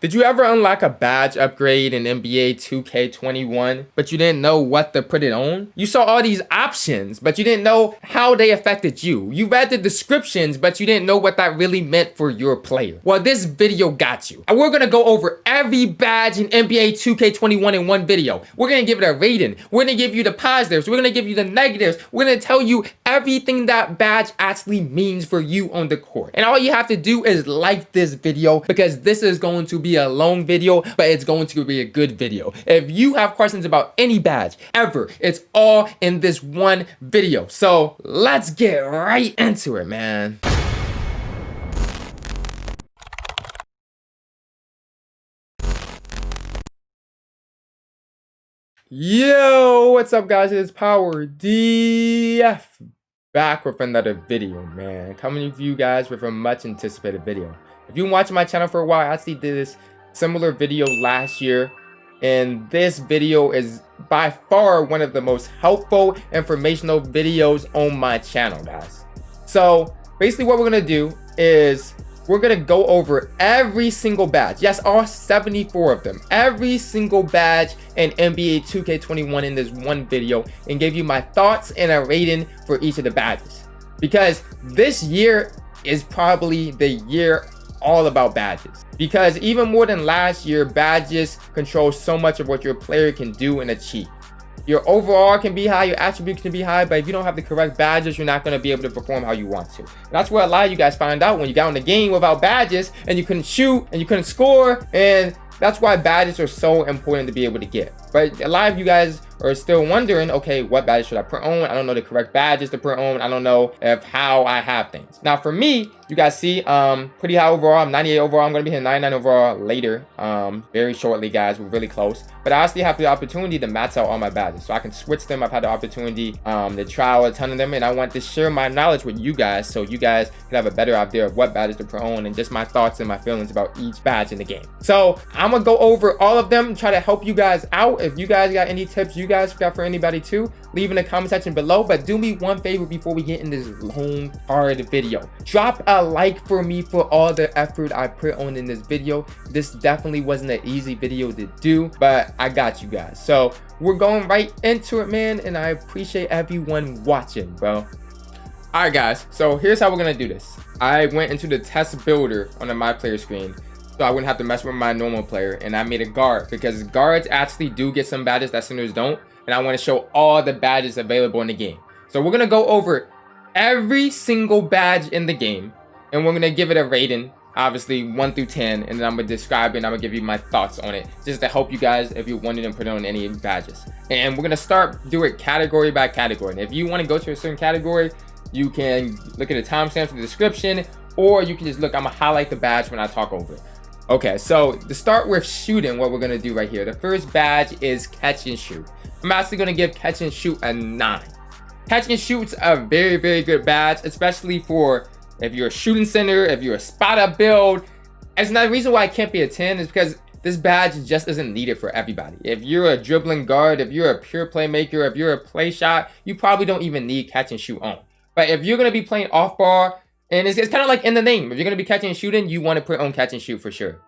Did you ever unlock a badge upgrade in NBA 2K21, but you didn't know what to put it on? You saw all these options, but you didn't know how they affected you. You read the descriptions, but you didn't know what that really meant for your player. Well, this video got you. And we're gonna go over every badge in NBA 2K21 in one video. We're gonna give it a rating. We're gonna give you the positives. We're gonna give you the negatives. We're gonna tell you everything that badge actually means for you on the court. And all you have to do is like this video, because this is going to be a long video, but it's going to be a good video. If you have questions about any badge ever, it's all in this one video. So let's get right into it, man. Yo, what's up guys? It's PowerDF back with another video, man. Coming to you guys with a much anticipated video. If you've been watching my channel for a while, I actually did this similar video last year, and this video is by far one of the most helpful, informational videos on my channel, guys. So basically what we're gonna do is we're gonna go over every single badge. Yes, all 74 of them. Every single badge in NBA 2K21 in this one video, and give you my thoughts and a rating for each of the badges. Because this year is probably the year all about badges. Because even more than last year, badges control so much of what your player can do and achieve. Your overall can be high, your attributes can be high, but if you don't have the correct badges, you're not going to be able to perform how you want to. And that's where a lot of you guys find out when you got in the game without badges and you couldn't shoot and you couldn't score, and that's why badges are so important to be able to get. But a lot of you guys are still wondering, okay, what badges should I put on? I don't know the correct badges to put on. I don't know how I have things. Now for me, you guys see, pretty high overall. I'm 98 overall. I'm going to be hitting 99 overall later, very shortly, guys. We're really close. But I actually have the opportunity to max out all my badges, so I can switch them. I've had the opportunity to try a ton of them, and I want to share my knowledge with you guys, so you guys can have a better idea of what badges to put on and just my thoughts and my feelings about each badge in the game. So I'm gonna go over all of them, try to help you guys out. If you guys got any tips you guys got for anybody too, leave in the comment section below. But do me one favor before we get in this long, hard video. Drop a like for me for all the effort I put on in this video. This definitely wasn't an easy video to do, but I got you guys. So we're going right into it, man, and I appreciate everyone watching, bro. All right, guys, so here's how we're gonna do this. I went into the test builder on the my player screen, so I wouldn't have to mess with my normal player, and I made a guard, because guards actually do get some badges that centers don't, and I want to show all the badges available in the game. So we're gonna go over every single badge in the game, and we're gonna give it a rating, obviously 1 through 10, and then I'm gonna describe it and I'm gonna give you my thoughts on it, just to help you guys if you're wanting to put on any badges. And we're gonna do it category by category. And if you want to go to a certain category, you can look at the timestamps in the description, or you can just look. I'm gonna highlight the badge when I talk over it. Okay, so to start with shooting, what we're gonna do right here, the first badge is catch and shoot. I'm actually gonna give catch and shoot a 9. Catch and shoot's a very, very good badge, especially for if you're a shooting center, if you're a spot up build. It's not the reason why it can't be a 10 is because this badge just isn't needed for everybody. If you're a dribbling guard, if you're a pure playmaker, if you're a play shot, you probably don't even need catch and shoot on. But if you're gonna be playing off ball, and it's kind of like in the name, if you're gonna be catching and shooting, you want to put on catch and shoot for sure.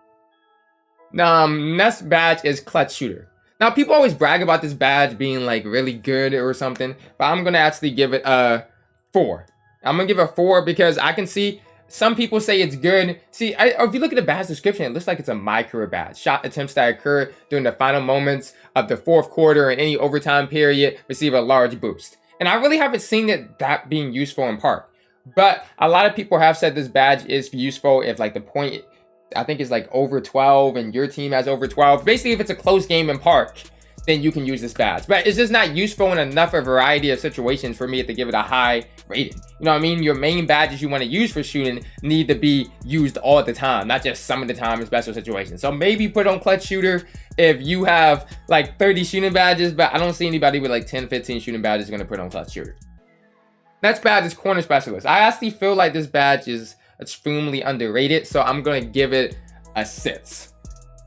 Next badge is clutch shooter. Now people always brag about this badge being like really good or something, but I'm gonna actually give it a 4. I'm gonna give it a 4 because I can see some people say it's good. See, if you look at the badge description, it looks like it's a my career badge. Shot attempts that occur during the final moments of the 4th quarter and any overtime period receive a large boost. And I really haven't seen that being useful in park. But a lot of people have said this badge is useful if like the point, I think, is like over 12 and your team has over 12. Basically, if it's a close game in park, then you can use this badge. But it's just not useful in enough a variety of situations for me to give it a high rating. You know what I mean? Your main badges you want to use for shooting need to be used all the time, not just some of the time in special situations. So maybe put on clutch shooter if you have like 30 shooting badges, but I don't see anybody with like 10, 15 shooting badges going to put on clutch shooter. Next badge is corner specialist. I actually feel like this badge is extremely underrated, so I'm going to give it a 6.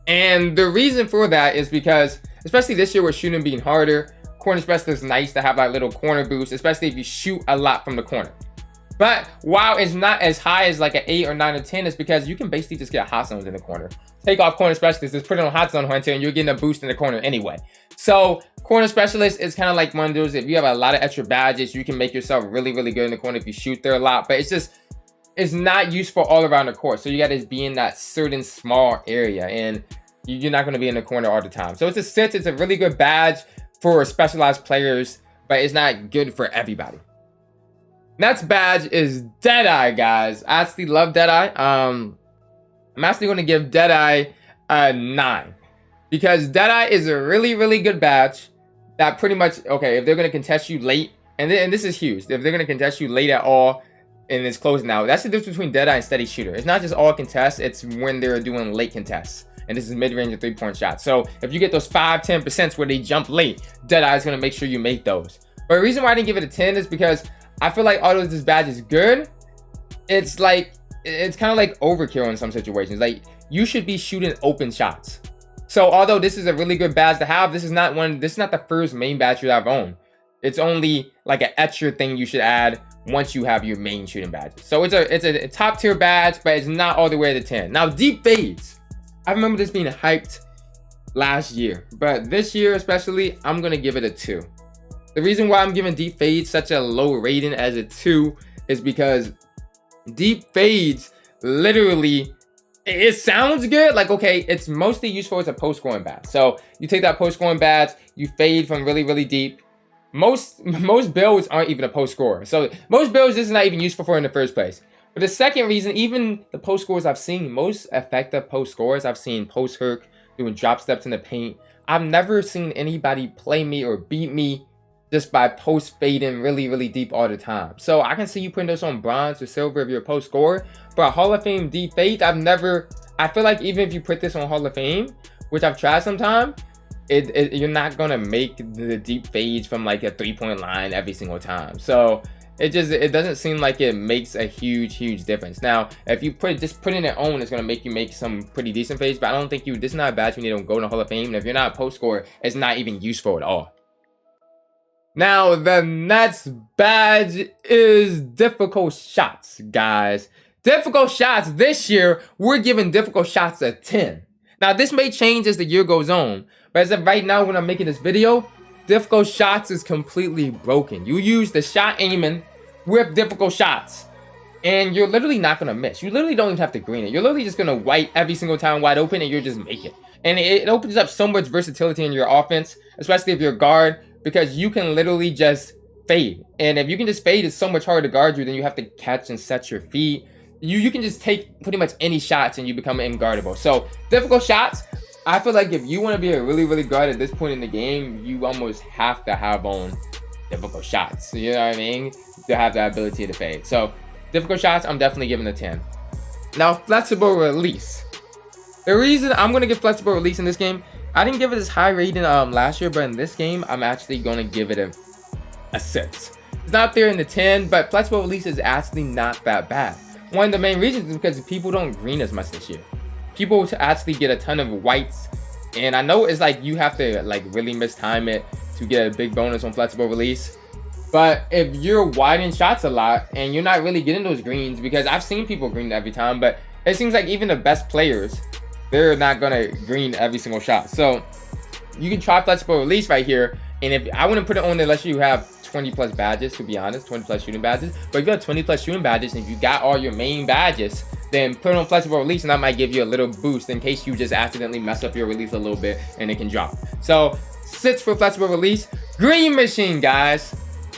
And the reason for that is because, especially this year with shooting being harder, corner specialist is nice to have like little corner boost, especially if you shoot a lot from the corner. But while it's not as high as like an 8 or 9 or 10, it's because you can basically just get hot zones in the corner. Take off corner specialist, just put it on hot zone hunter, and you're getting a boost in the corner anyway. So corner specialist is kind of like one of those, if you have a lot of extra badges, you can make yourself really, really good in the corner if you shoot there a lot. But it's not useful all around the court. So you got to be in that certain small area, and you're not going to be in the corner all the time. So it's a 6. It's a really good badge for specialized players, but it's not good for everybody. Next badge is Deadeye, guys. I actually love Deadeye. I'm actually going to give Deadeye a 9 because Deadeye is a really, really good badge that pretty much, okay, if they're going to contest you late, and this is huge, if they're going to contest you late at all and it's closing out, that's the difference between Deadeye and steady shooter. It's not just all contests, it's when they're doing late contests. And this is mid-range and 3-point shots. So if you get those 5-10% where they jump late, Deadeye is going to make sure you make those. But the reason why I didn't give it a 10 is because I feel like although this badge is good, it's kind of like overkill in some situations. Like, you should be shooting open shots. So although this is a really good badge to have, this is not the first main badge you have owned. It's only like an extra thing you should add once you have your main shooting badges. So it's a top tier badge, but it's not all the way to 10. Now, deep fades. I remember this being hyped last year, but this year especially, I'm gonna give it a 2. The reason why I'm giving deep fades such a low rating as a 2 is because deep fades literally, it sounds good. Like, okay, it's mostly useful as a post scoring badge. So you take that post scoring badge, you fade from really, really deep. Most builds aren't even a post scorer. So most builds this is not even useful for in the first place. But the second reason, even the post scores I've seen, most effective post scores I've seen post hook, doing drop steps in the paint. I've never seen anybody play me or beat me just by post fading really, really deep all the time. So I can see you putting this on bronze or silver if you're a post scorer. But Hall of Fame deep fades, I feel like even if you put this on Hall of Fame, which I've tried sometime, you're not gonna make the deep fades from like a 3-point line every single time. So it doesn't seem like it makes a huge difference. Now, if you just putting it on, it's gonna make you make some pretty decent fades, but I don't think this is not a badge you need to go to Hall of Fame. And if you're not a post scorer, it's not even useful at all. Now, the next badge is difficult shots, guys. Difficult shots this year, we're giving difficult shots a 10. Now, this may change as the year goes on, but as of right now, when I'm making this video, difficult shots is completely broken. You use the shot aiming with difficult shots, and you're literally not gonna miss. You literally don't even have to green it. You're literally just gonna white every single time wide open, and you're just make it. And it opens up so much versatility in your offense, especially if you're a guard, because you can literally just fade. And if you can just fade, it's so much harder to guard you than you have to catch and set your feet. You can just take pretty much any shots and you become unguardable. So difficult shots, I feel like if you want to be a really, really guard at this point in the game, you almost have to have on difficult shots. You know what I mean? To have that ability to fade. So difficult shots, I'm definitely giving a 10. Now, flexible release. The reason I'm going to give flexible release in this game, I didn't give it as high rating last year, but in this game, I'm actually going to give it a 6. It's not there in the 10, but flexible release is actually not that bad. One of the main reasons is because people don't green as much this year. People actually get a ton of whites, and I know it's like you have to like really mistime it to get a big bonus on flexible release. But if you're widening shots a lot and you're not really getting those greens, because I've seen people green every time, but it seems like even the best players, they're not gonna green every single shot. So you can try flexible release right here, and if I wouldn't put it on unless you have 20 plus badges, to be honest, 20 plus shooting badges. But if you have 20 plus shooting badges and you got all your main badges, then put on flexible release, and that might give you a little boost in case you just accidentally mess up your release a little bit and it can drop. So 6 for flexible release. Green machine, guys.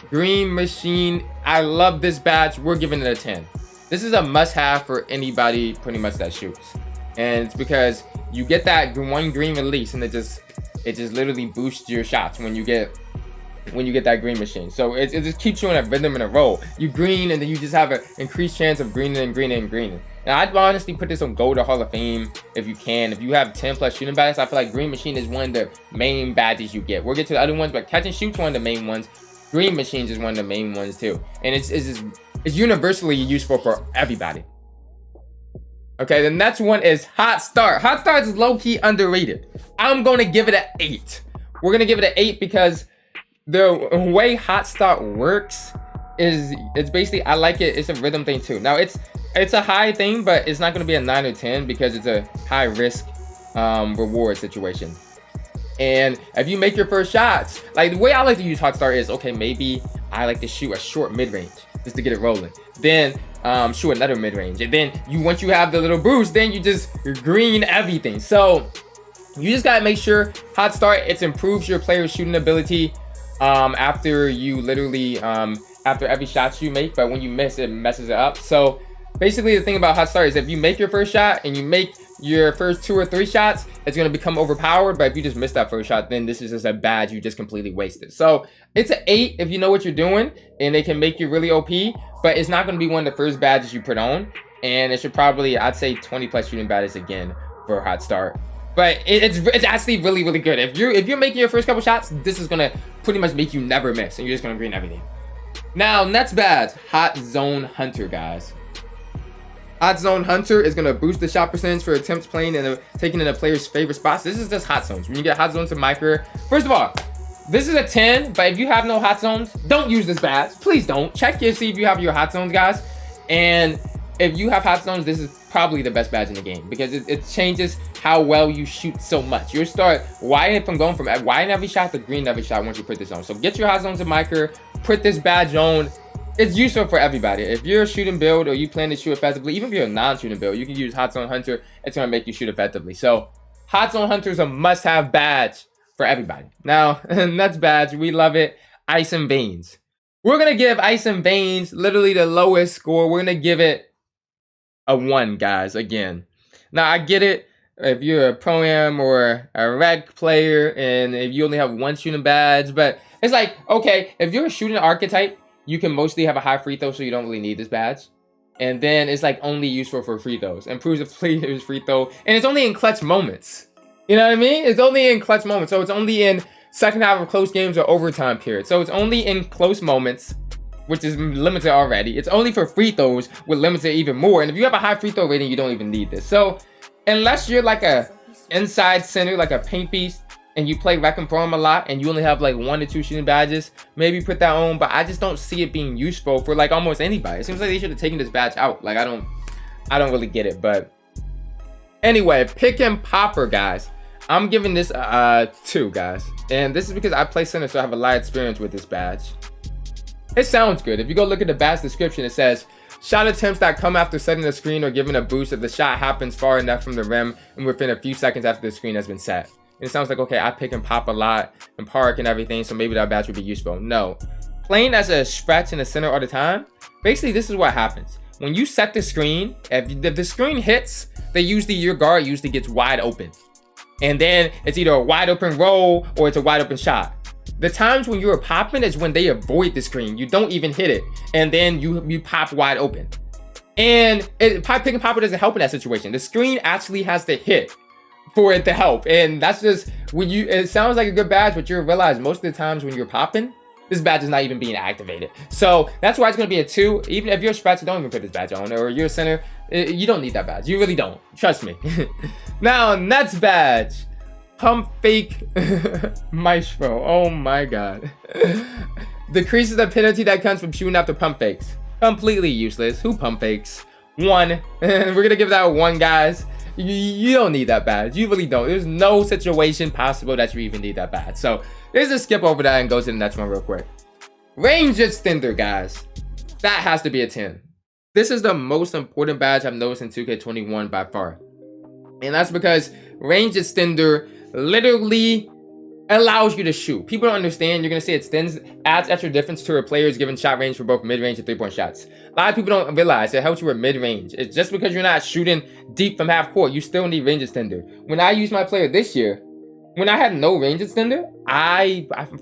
Green machine. I love this badge. We're giving it a 10. This is a must-have for anybody pretty much that shoots, and it's because you get that one green release, and it just literally boosts your shots when you get that green machine. So it just keeps you in a rhythm and a roll. You green, and then you just have an increased chance of greening and greening and greening. And I'd honestly put this on Gold or Hall of Fame if you can. If you have 10 plus shooting badges, I feel like green machine is one of the main badges you get. We'll get to the other ones, but catch and shoot's one of the main ones. Green machines is one of the main ones too. And it's universally useful for everybody. Okay, the next one is Hot Start. Hot Start is low-key underrated. I'm going to give it an 8. We're going to give it an 8 because the way Hot Start works it's basically, I like it. It's a rhythm thing too. Now it's a high thing, but it's not going to be a 9 or 10 because it's a high risk reward situation. And if you make your first shots, like the way I like to use hot start is, okay, maybe I like to shoot a short mid-range just to get it rolling. Then shoot another mid-range. And then once you have the little boost, then you just green everything. So you just gotta make sure hot start, it improves your player's shooting ability after you literally after every shot you make, but when you miss, it messes it up. So basically the thing about hot start is if you make your first shot and you make your first 2 or 3 shots, it's going to become overpowered. But if you just miss that first shot, then this is just a badge you just completely wasted. So it's an 8 if you know what you're doing, and they can make you really OP, but it's not going to be one of the first badges you put on. And it should probably, I'd say 20 plus shooting badges again for hot start. But it's actually really, really good. If you're making your first couple shots, this is going to pretty much make you never miss, and you're just going to green everything. Now, next badge, Hot Zone Hunter, guys. Hot Zone Hunter is going to boost the shot percentage for attempts playing and taking in a player's favorite spots. This is just hot zones. When you get hot zones in my career, first of all, this is a 10, but if you have no hot zones, don't use this badge. Please don't. Check to see if you have your hot zones, guys. And if you have hot zones, this is probably the best badge in the game because it changes how well you shoot so much. You'll start widening from going from wide in every shot to green every shot once you put this on. So get your hot zones in my career, put this badge on. It's useful for everybody. If you're a shooting build or you plan to shoot effectively, even if you're a non-shooting build, you can use Hot Zone Hunter. It's going to make you shoot effectively. So Hot Zone Hunter is a must-have badge for everybody. Now, next badge, we love it, Ice and Veins. We're going to give Ice and Veins literally the lowest score. We're going to give it a 1, guys, again. Now, I get it. If you're a Pro-Am or a rec player and if you only have 1 shooting badge, but it's like, okay, if you're a shooting archetype, you can mostly have a high free throw, so you don't really need this badge. And then it's like only useful for free throws. Improves the player's free throw. And it's only in clutch moments. You know what I mean? It's only in clutch moments. So it's only in second half of close games or overtime period. So it's only in close moments, which is limited already. It's only for free throws, with limited even more. And if you have a high free throw rating, you don't even need this. So unless you're like a inside center, like a paint beast, and you play Rec and Pro-Am a lot, and you only have like 1 to 2 shooting badges, maybe put that on. But I just don't see it being useful for like almost anybody. It seems like they should have taken this badge out. Like I don't really get it. But anyway, Pick and Popper, guys. I'm giving this 2, guys, and this is because I play center, so I have a lot of experience with this badge. It sounds good. If you go look at the badge description, it says shot attempts that come after setting the screen or giving a boost if the shot happens far enough from the rim and within a few seconds after the screen has been set. And it sounds like, okay, I pick and pop a lot and park and everything, so maybe that badge would be useful. No. Playing as a stretch in the center all the time, basically this is what happens. When you set the screen, if the screen hits, your guard usually gets wide open. And then it's either a wide open roll or it's a wide open shot. The times when you're popping is when they avoid the screen. You don't even hit it. And then you pop wide open. And pick and popper doesn't help in that situation. The screen actually has to hit for it to help. And that's just when it sounds like a good badge, but you'll realize most of the times when you're popping, this badge is not even being activated. So that's why it's going to be a 2. Even if you're a stretcher, don't even put this badge on, or you're a center, you don't need that badge. You really don't. Trust me. Now, next badge, Pump Fake Maestro. Oh my god. Decreases the penalty that comes from shooting after pump fakes. Completely useless. Who pump fakes? 1. We're going to give that a 1, guys. You don't need that badge. You really don't. There's no situation possible that you even need that badge. So let's just skip over that and go to the next one real quick. Range Extender, guys. That has to be a 10. This is the most important badge I've noticed in 2K21 by far. And that's because Range Extender literally allows you to shoot. People don't understand. You're going to say it adds extra difference to a player's given shot range for both mid-range and 3-point shots. A lot of people don't realize it helps you with mid-range. It's just because you're not shooting deep from half court, you still need range extender. When I used my player this year, when I had no range extender,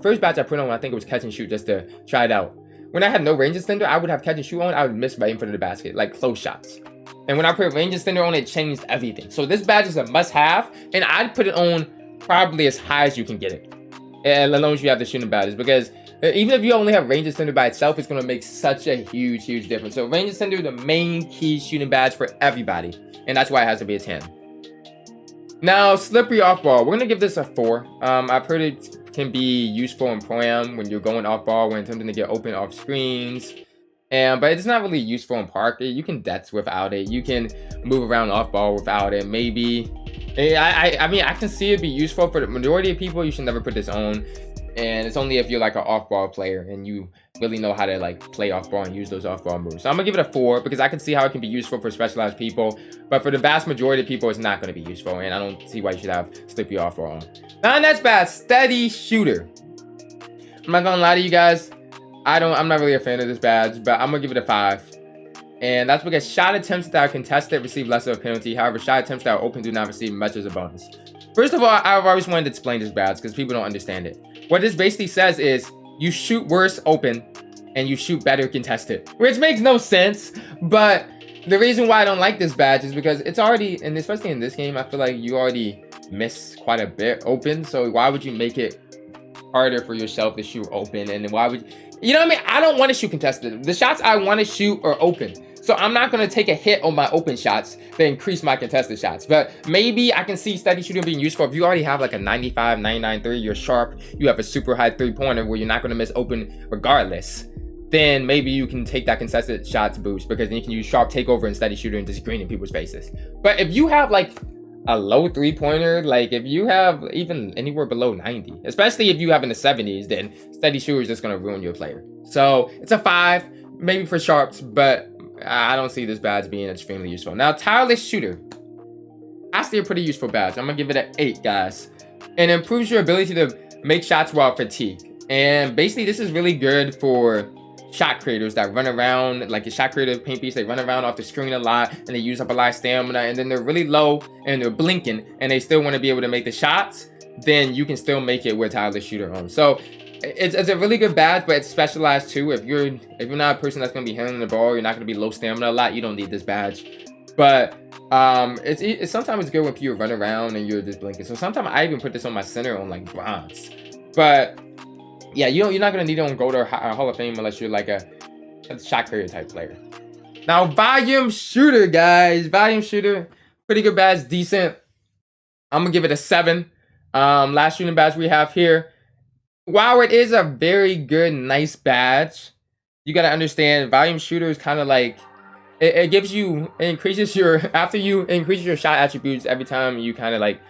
first badge I put on, I think it was catch and shoot just to try it out. When I had no range extender, I would have catch and shoot on, I would miss right in front of the basket, like close shots. And when I put range extender on, it changed everything. So this badge is a must-have, and I'd put it on probably as high as you can get it, as long as you have the shooting badges, because even if you only have range extender by itself, it's going to make such a huge difference. So range extender is the main key shooting badge for everybody, and that's why it has to be a 10. Now, slippery off ball, we're going to give this a 4. I've heard it can be useful in Pro-Am when you're going off ball, when attempting to get open off screens. But it's not really useful in park. You can deaths without it. You can move around off ball without it. Maybe. I mean, I can see it be useful for the majority of people. You should never put this on. And it's only if you're like an off-ball player and you really know how to like play off-ball and use those off-ball moves. So I'm gonna give it a 4 because I can see how it can be useful for specialized people, but for the vast majority of people, it's not gonna be useful, and I don't see why you should have Sleepy off-ball on. Now that's bad. Steady shooter. I'm not gonna lie to you guys. I'm not really a fan of this badge, but I'm gonna give it a 5. And that's because shot attempts that are contested receive less of a penalty. However, shot attempts that are open do not receive much as a bonus. First of all, I've always wanted to explain this badge because people don't understand it. What this basically says is you shoot worse open and you shoot better contested, which makes no sense. But the reason why I don't like this badge is because it's already, and especially in this game, I feel like you already miss quite a bit open. So why would you make it harder for yourself to shoot open? And why would you know what I mean? I don't want to shoot contested. The shots I want to shoot are open. So I'm not going to take a hit on my open shots to increase my contested shots. But maybe I can see steady shooting being useful. If you already have like a 95, 99, 3, you're sharp, you have a super high 3-pointer where you're not going to miss open regardless, then maybe you can take that contested shots boost because then you can use sharp takeover and steady shooter and just green in people's faces. But if you have like a low 3-pointer, like if you have even anywhere below 90, especially if you have in the 70s, then steady shooter is just going to ruin your player. So it's a 5, maybe for sharps, but I don't see this badge being extremely useful. Now, tireless shooter. Actually a pretty useful badge. I'm gonna give it an 8, guys. It improves your ability to make shots while fatigued. And basically, this is really good for shot creators that run around, like a shot creator paint piece. They run around off the screen a lot, and they use up a lot of stamina, and then they're really low, and they're blinking, and they still want to be able to make the shots. Then you can still make it with tireless shooter on. So it's a really good badge, but it's specialized too. If you're not a person that's gonna be handling the ball, you're not gonna be low stamina a lot, you don't need this badge. But it's sometimes it's good when people run around and you're just blinking. So sometimes I even put this on my center on like bronze. But yeah, you're not gonna need it on gold or Hall of Fame unless you're like a shot creator type player. Now volume shooter, guys, volume shooter, pretty good badge, decent. I'm gonna give it a 7. Last shooting badge we have here. While it is a very good, nice badge, you gotta understand volume shooter is kind of like it increases your after you increase your shot attributes every time you kind of like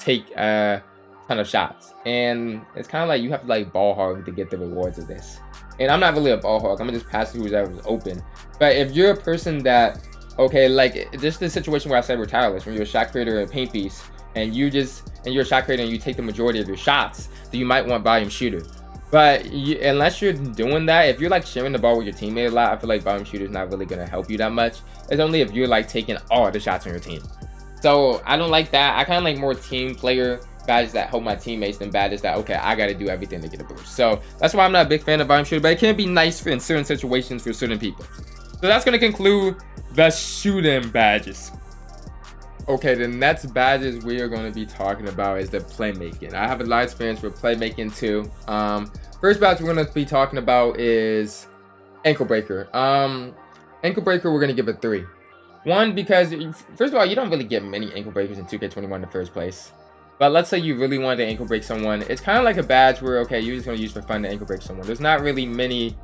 take a ton of shots, and it's kind of like you have to like ball hog to get the rewards of this. And I'm not really a ball hog. I'm gonna just pass whoever's open. But if you're a person that like just the situation where I said we're tireless, when you're a shot creator and paint piece, and you're a shot creator and you take the majority of your shots, then you might want volume shooter. But unless you're doing that, if you're like sharing the ball with your teammate a lot, I feel like volume shooter is not really gonna help you that much. It's only if you're like taking all the shots on your team. So I don't like that. I kind of like more team player badges that help my teammates than badges that I gotta do everything to get a boost. So that's why I'm not a big fan of volume shooter, but it can be nice in certain situations for certain people. So that's gonna conclude the shooting badges. Okay, the next badges we are going to be talking about is the playmaking. I have a lot of experience with playmaking too. First badge we're going to be talking about is ankle breaker. Ankle breaker we're going to give it 3. 1, because first of all, you don't really get many ankle breakers in 2K21 in the first place. But let's say you really wanted to ankle break someone. It's kind of like a badge where, you're just going to use for fun to ankle break someone. There's not really many...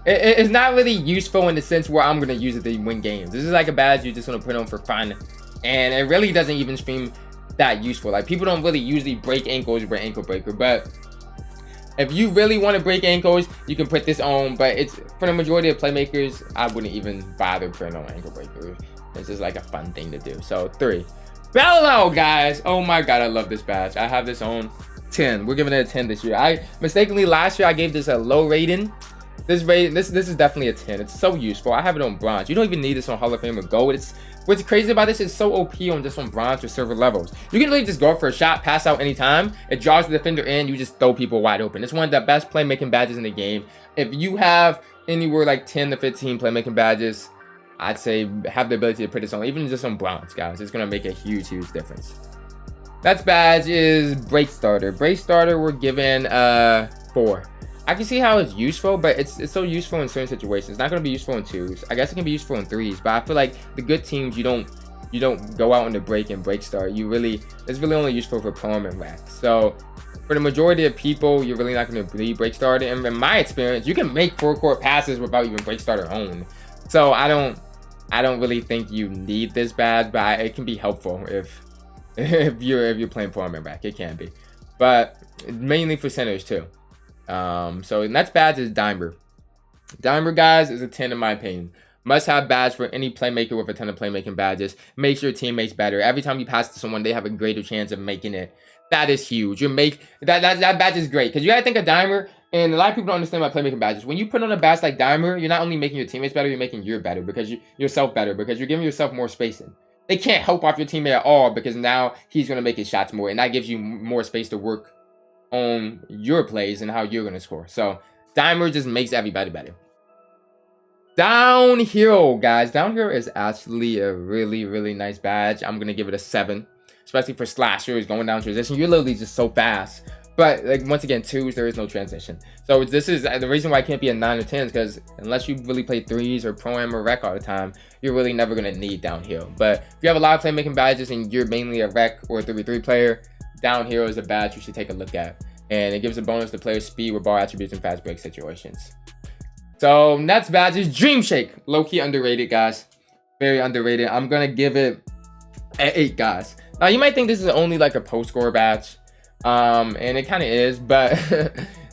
It's not really useful in the sense where I'm going to use it to win games. This is like a badge you're just going to put on for fun. And it really doesn't even seem that useful. Like, people don't really usually break ankles with ankle breaker. But if you really want to break ankles, you can put this on. But it's for the majority of playmakers, I wouldn't even bother putting on ankle breaker. It's just like a fun thing to do. So 3. Bellow, guys. Oh my god, I love this badge. I have this on 10. We're giving it a 10 this year. I mistakenly last year I gave this a low rating. This is definitely a 10. It's so useful. I have it on bronze. You don't even need this on Hall of Fame or gold. What's crazy about this is so OP on just on bronze or silver levels. You can really just go for a shot, pass out anytime. It draws the defender in. You just throw people wide open. It's one of the best playmaking badges in the game. If you have anywhere like 10 to 15 playmaking badges, I'd say have the ability to put this on, even just on bronze, guys. It's gonna make a huge difference. Next badge is break starter. Break starter we're given 4. I can see how it's useful, but it's so useful in certain situations. It's not going to be useful in 2s. I guess it can be useful in 3s, but I feel like the good teams, you don't go out on the break and break start. It's really only useful for Palm and Wax. So for the majority of people, you're really not going to be break started. And in my experience, you can make full court passes without even break starter own. So I don't really think you need this badge, but it can be helpful if you're playing point back. It can be, but mainly for centers too. So next badge is Dimer. Dimer, guys, is a 10 in my opinion. Must have badge for any playmaker with a ton of playmaking badges. Makes your teammates better. Every time you pass to someone, they have a greater chance of making it. That is huge. That badge is great, because you gotta think of Dimer, and a lot of people don't understand about playmaking badges. When you put on a badge like Dimer, you're not only making your teammates better, you're making you better, because yourself better, because you're giving yourself more spacing. They can't help off your teammate at all, because now he's gonna make his shots more, and that gives you more space to work on your plays and how you're gonna score. So Dimer just makes everybody better. Downhill, guys. Downhill is actually a really, really nice badge. I'm gonna give it a 7, especially for slashers going down transition. You're literally just so fast. But like, once again, 2s, there is no transition. So this is the reason why it can't be a 9 or 10, because unless you really play 3s or pro-am or rec all the time, you're really never gonna need downhill. But if you have a lot of playmaking badges and you're mainly a rec or a 3v3 player, downhill is a badge you should take a look at. And it gives a bonus to player's speed with ball attributes in fast break situations. So next badge is Dream Shake. Low-key underrated, guys. Very underrated. I'm gonna give it an 8, guys. Now you might think this is only like a post-score badge. And it kind of is, but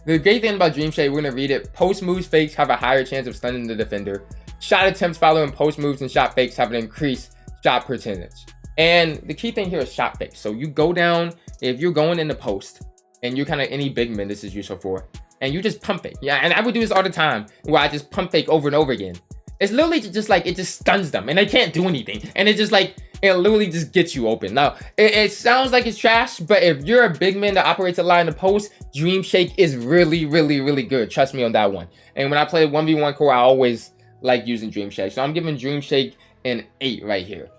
the great thing about Dream Shake, we're gonna read it. Post moves fakes have a higher chance of stunning the defender. Shot attempts following post moves and shot fakes have an increased shot percentage. And the key thing here is shot fakes. So you go down, if you're going in the post, and you're kind of any big man this is useful for, and you just pump fake. Yeah, and I would do this all the time, where I just pump fake over and over again. It's literally just like, it just stuns them, and they can't do anything. And it just like, it literally just gets you open. Now, it sounds like it's trash, but if you're a big man that operates a lot in the post, Dream Shake is really, really, really good. Trust me on that one. And when I play 1v1 core, I always like using Dream Shake. So I'm giving Dream Shake an 8 right here.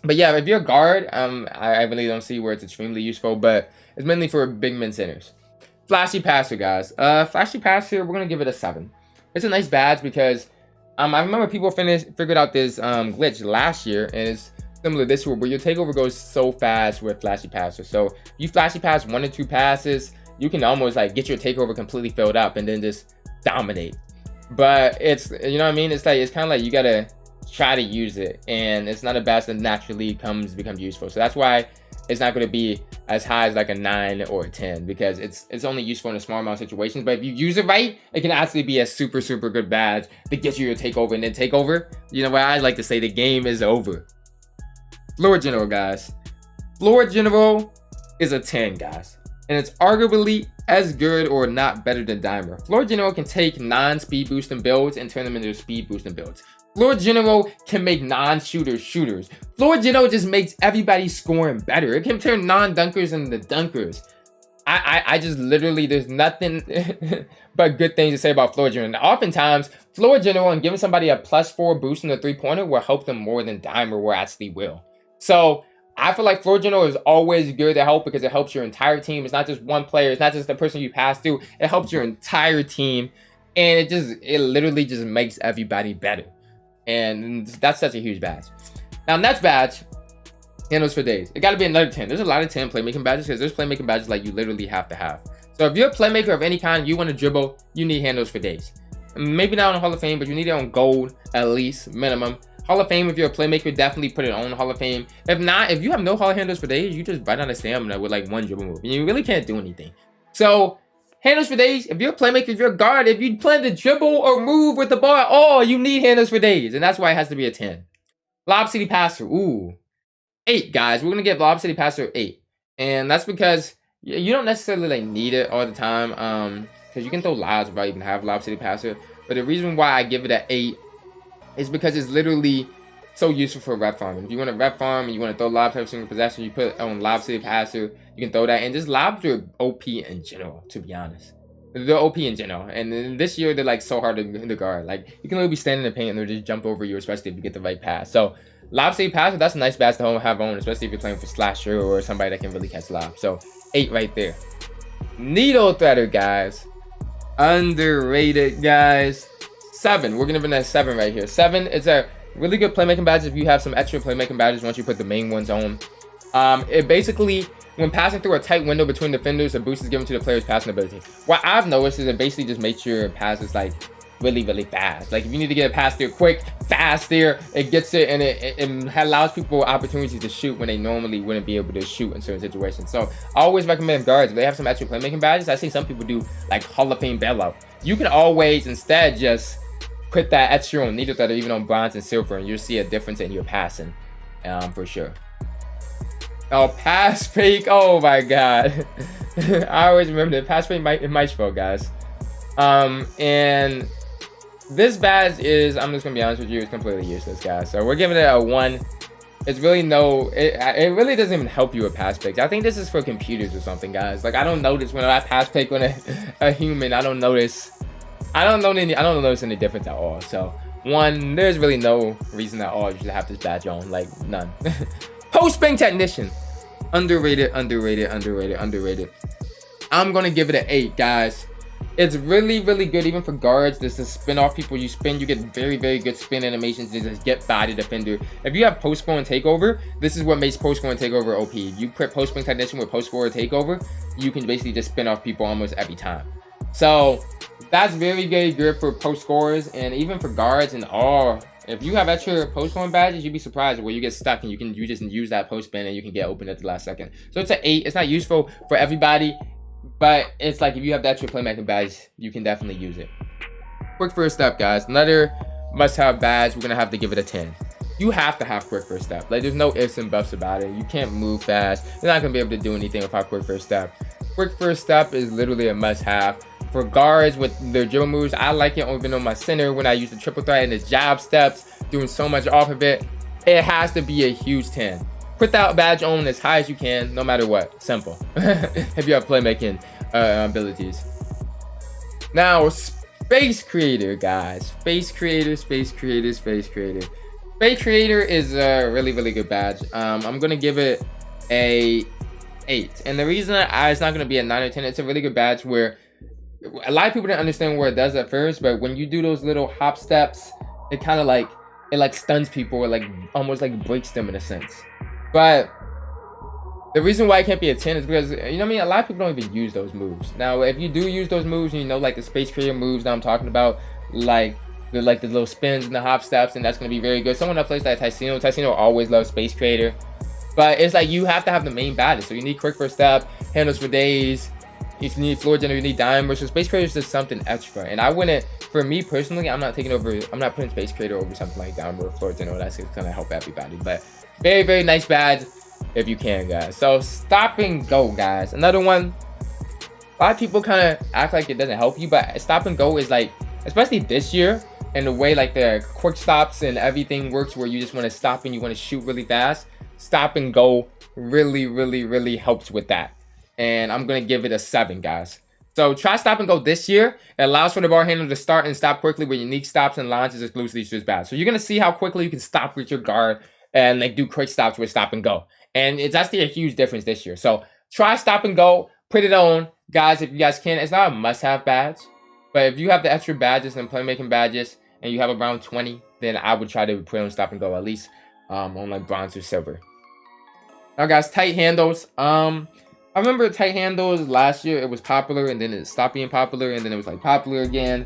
But yeah, if you're a guard, I really don't see where it's extremely useful, but it's mainly for big men centers. Flashy Passer, guys. Flashy Passer, we're going to give it a 7. It's a nice badge because I remember people figured out this glitch last year, and it's similar to this year, where your takeover goes so fast with Flashy Passer. So you Flashy Pass 1 or 2 passes, you can almost like get your takeover completely filled up and then just dominate. But it's, you know what I mean? It's like, it's kind of like you got to try to use it, and it's not a badge that naturally becomes useful. So that's why it's not going to be as high as like a 9 or a 10, because it's only useful in a small amount of situations. But if you use it right, it can actually be a super, super good badge that gets you your takeover. And then takeover, you know what I like to say, the game is over. Floor General, guys. Floor General is a 10, guys. And it's arguably as good or not better than Dimer. Floor General can take non-speed boosting builds and turn them into speed boosting builds. Floor General can make non-shooters shooters. Floor General just makes everybody scoring better. It can turn non-dunkers into dunkers. I just literally, there's nothing but good things to say about Floor General. And oftentimes, Floor General and giving somebody a +4 boost in the 3-pointer will help them more than Dimer will actually will. So I feel like Floor General is always good to help, because it helps your entire team. It's not just one player. It's not just the person you pass through. It helps your entire team. And it literally just makes everybody better. And that's such a huge badge. Now, next badge, handles for days. It got to be another 10. There's a lot of 10 playmaking badges, because there's playmaking badges like you literally have to have. So if you're a playmaker of any kind, you want to dribble, you need handles for days. Maybe not on Hall of Fame, but you need it on gold, at least, minimum. Hall of Fame, if you're a playmaker, definitely put it on Hall of Fame. If not, if you have no Hall handles for days, you just run out of stamina with like 1 dribble move. And you really can't do anything. So handles for days, if you're a playmaker, if you're a guard, if you plan to dribble or move with the ball at all, you need handles for days. And that's why it has to be a 10. Lob City Passer, ooh. 8, guys. We're going to give Lob City Passer 8. And that's because you don't necessarily like need it all the time. Because you can throw lobs without even have Lob City Passer. But the reason why I give it an 8 is because it's literally so useful for rep farming. If you want to rep farm and you want to throw lobs every single possession, you put on Lob City Passer, you can throw that. And just lobs are OP in general, to be honest. They're OP in general. And then this year, they're like so hard to guard. Like, you can literally be standing in the paint and they'll just jump over you, especially if you get the right pass. So Lob City Passer, that's a nice badge to have on, especially if you're playing for slasher or somebody that can really catch lobs. So 8 right there. Needle Threader, guys. Underrated, guys. 7. We're gonna give it a 7 right here. 7 is a really good playmaking badge if you have some extra playmaking badges once you put the main ones on. It basically When passing through a tight window between defenders, a boost is given to the player's passing ability. What I've noticed is it basically just makes your passes like really fast. Like if you need to get a pass there quick, fast there, it gets it, and it allows people opportunities to shoot when they normally wouldn't be able to shoot in certain situations. So I always recommend guards, if they have some extra playmaking badges. I see some people do like Hall of Fame bailout. You can always instead just put that extra on needle thread or even on bronze and silver, and you'll see a difference in your passing, for sure. Oh, pass fake. Oh my god. I always remember the pass fake Maestro, guys. And this badge is, I'm just gonna be honest with you, it's completely useless, guys. So we're giving it a 1. It's really it really doesn't even help you with pass fakes. I think this is for computers or something, guys. Like I don't notice when I pass fake on a human, I don't notice any difference at all. So 1, there's really no reason at all you should have this badge on, like none. Post-spin technician, underrated. I'm gonna give it an 8, guys. It's really good even for guards. This is spin off people. You spin, you get very good spin animations to just get by the defender. If you have post score and takeover, this is what makes post score and takeover OP. You put post spin technician with post score and takeover, you can basically just spin off people almost every time. So that's very good for post scorers and even for guards and all. If you have extra post scoring badges, you'd be surprised where you get stuck and you just use that post spin and you can get open at the last second. So it's an 8. It's not useful for everybody, but it's like if you have the extra playmaking badge, you can definitely use it. Quick first step, guys. Another must-have badge. We're gonna have to give it a 10. You have to have quick first step. Like there's no ifs and buts about it. You can't move fast. You're not gonna be able to do anything without quick first step. Quick first step is literally a must-have. For guards with their dribble moves, I like it even on my center when I use the triple threat and the jab steps, doing so much off of it. It has to be a huge 10. Put that badge on as high as you can, no matter what. Simple. If you have playmaking abilities. Now, Space Creator, guys. Space Creator is a really good badge. I'm gonna give it a 8. And the reason it's not gonna be a 9 or 10, it's a really good badge where a lot of people didn't understand what it does at first, but when you do those little hop steps, it kind of like stuns people or like almost like breaks them in a sense. But the reason why it can't be a 10 is because, you know what I mean, a lot of people don't even use those moves. Now if you do use those moves, and you know, like the Space Creator moves that I'm talking about, like the little spins and the hop steps, and that's going to be very good. Someone that plays like Ticino always loves Space Creator, but it's like you have to have the main badges. So you need quick first step, handles for days. If you need floor general, you need dime rush. So Space Creator is just something extra. And I wouldn't, for me personally, I'm not putting Space Creator over something like dime rush, floor general. That's gonna help everybody. But very nice badge if you can, guys. So stop and go, guys. Another one. A lot of people kind of act like it doesn't help you, but stop and go is like, especially this year, and the way like the quick stops and everything works, where you just want to stop and you want to shoot really fast. Stop and go really helps with that. And I'm going to give it a 7, guys. So try stop and go this year. It allows for the bar handler to start and stop quickly with unique stops and launches exclusively to his badge. So you're going to see how quickly you can stop with your guard and like do quick stops with stop and go. And it's actually a huge difference this year. So try stop and go. Put it on, guys, if you guys can. It's not a must-have badge. But if you have the extra badges and playmaking badges and you have around 20, then I would try to put on stop and go at least on like bronze or silver. Now, guys, tight handles. I remember tight handles last year. It was popular, and then it stopped being popular, and then it was like popular again.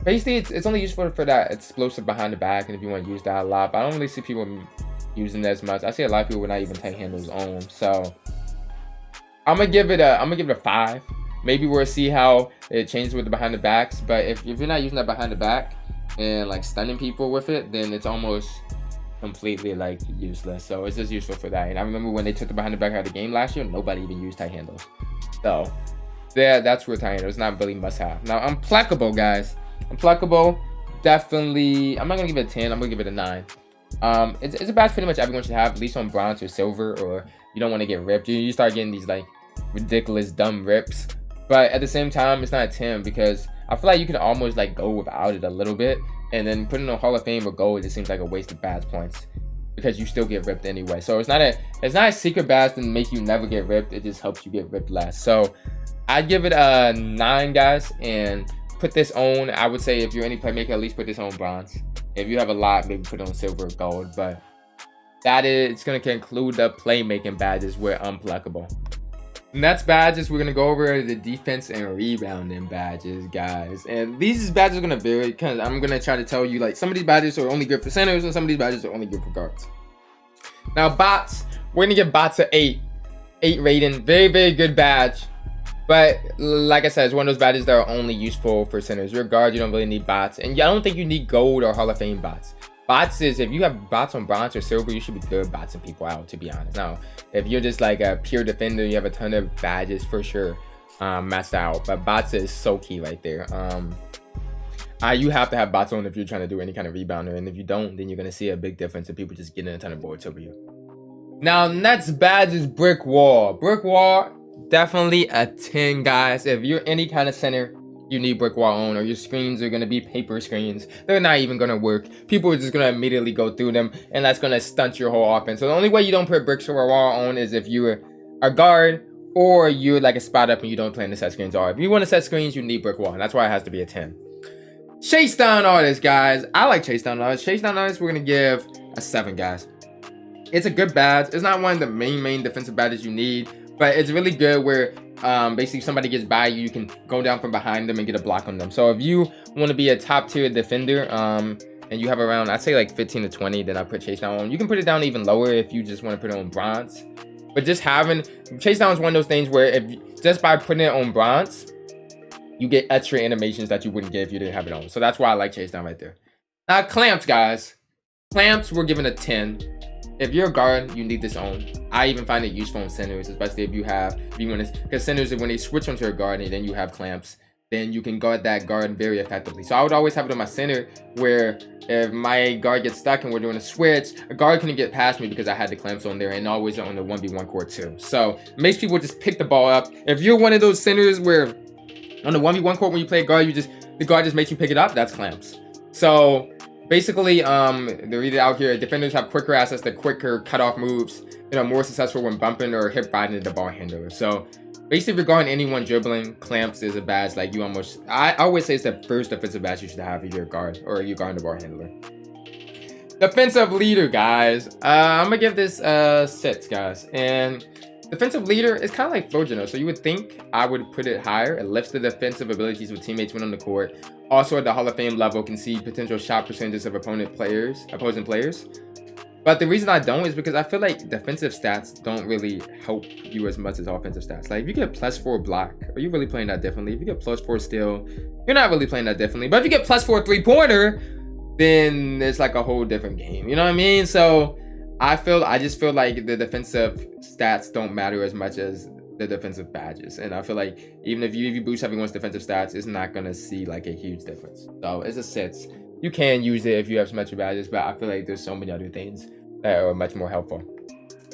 Basically, it's only useful for that explosive behind the back, and if you want to use that a lot. But I don't really see people using that as much. I see a lot of people with not even tight handles on. So I'm gonna give it a 5. Maybe we'll see how it changes with the behind the backs. But if you're not using that behind the back and like stunning people with it, then it's almost completely like useless. So it's just useful for that. And I remember when they took the behind the back out of the game last year, nobody even used tight handles. So yeah, that's where tight handles not really must have. Now Unpluckable, guys. Unpluckable, definitely. I'm not gonna give it a 10. I'm gonna give it a 9. It's a badge pretty much everyone should have, at least on bronze or silver, or you don't want to get ripped. You start getting these like ridiculous dumb rips. But at the same time, it's not a 10 because I feel like you can almost like go without it a little bit. And then putting on Hall of Fame or gold, it just seems like a waste of badge points because you still get ripped anyway. So it's not a secret badge to make you never get ripped. It just helps you get ripped less. So I'd give it a 9, guys, and put this on. I would say if you're any playmaker, at least put this on bronze. If you have a lot, maybe put it on silver or gold. But that is going to conclude the playmaking badges with unpluckable. Next badges, we're going to go over the defense and rebounding badges, guys. And these badges are going to vary because I'm going to try to tell you, like, some of these badges are only good for centers and some of these badges are only good for guards. Now, bots, we're going to give bots an 8 rating. Very, very good badge. But like I said, it's one of those badges that are only useful for centers. Your guard, you don't really need bots. And I don't think you need gold or Hall of Fame bots. Bots is, if you have bots on bronze or silver, you should be good botsing people out, to be honest. Now, if you're just like a pure defender, you have a ton of badges for sure maxed out. But bots is so key right there. You have to have bots on if you're trying to do any kind of rebounder. And if you don't, then you're going to see a big difference of people just getting a ton of boards over you. Now, next badge is brick wall. Brick wall, definitely a 10, guys. If you're any kind of center, you need brick wall on, or your screens are going to be paper screens. They're not even going to work. People are just going to immediately go through them, and that's going to stunt your whole offense. So the only way you don't put brick wall on is if you're a guard or you're like a spot up and you don't plan to set screens. Or if you want to set screens, you need brick wall, and that's why it has to be a 10. Chase down artists, guys. I like chase down artists. Chase down artists, we're going to give a 7, guys. It's a good badge. It's not one of the main defensive badges you need, but it's really good where basically somebody gets by you, you can go down from behind them and get a block on them. So if you want to be a top tier defender and you have around, I'd say like 15 to 20, then I put chase down on. You can put it down even lower if you just want to put it on bronze. But just having chase down is one of those things where if just by putting it on bronze, you get extra animations that you wouldn't get if you didn't have it on. So that's why I like chase down right there. Now clamps, guys. Clamps, we're giving a 10. If you're a guard, you need this on. I even find it useful in centers, especially if you want to, because centers, when they switch onto a guard and then you have clamps, then you can guard that guard very effectively. So I would always have it on my center where if my guard gets stuck and we're doing a switch, a guard couldn't get past me because I had the clamps on there, and always on the 1v1 court too. So it makes people just pick the ball up. If you're one of those centers where on the 1v1 court when you play a guard, the guard just makes you pick it up, that's clamps. So basically, they read it out here. Defenders have quicker access to quicker cutoff moves and are more successful when bumping or hip riding the ball handler. So basically, regarding anyone dribbling, clamps is a badge like you almost, I always say it's the first defensive badge you should have if you're a guard or you're guarding the ball handler. Defensive leader, guys. I'm gonna give this 6, guys. And defensive leader is kind of like floor general. So you would think I would put it higher. It lifts the defensive abilities with teammates when on the court. Also at the Hall of Fame level, can see potential shot percentages of opposing players. But the reason I don't is because I feel like defensive stats don't really help you as much as offensive stats. Like if you get +4 block, are you really playing that differently? If you get +4 steal, you're not really playing that differently. But if you get +4 3-pointer, then it's like a whole different game. You know what I mean? So I just feel like the defensive stats don't matter as much as the defensive badges. And I feel like even if you boost everyone's defensive stats, it's not gonna see like a huge difference. So it's a 6. You can use it if you have symmetric badges, but I feel like there's so many other things that are much more helpful.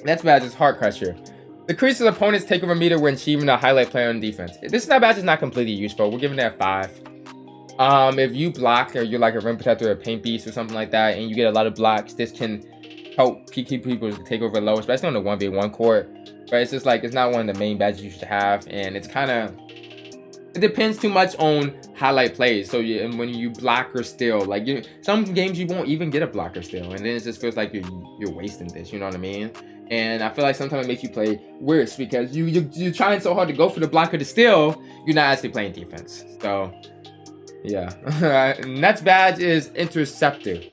Next badge is Heart Crusher. Decreases opponent's takeover meter when achieving a highlight player on defense. This badge is not completely useful. We're giving it a 5. If you block or you're like a rim protector or a paint beast or something like that, and you get a lot of blocks, this can help keep people take over low, especially on the 1v1 court. But it's just like, it's not one of the main badges you should have, and it's kind of, it depends too much on highlight plays. So and when you block or steal, like some games you won't even get a block or steal, and then it just feels like you're wasting this. You know what I mean? And I feel like sometimes it makes you play worse because you're trying so hard to go for the block or the steal, you're not actually playing defense. So yeah. Next badge is Interceptor.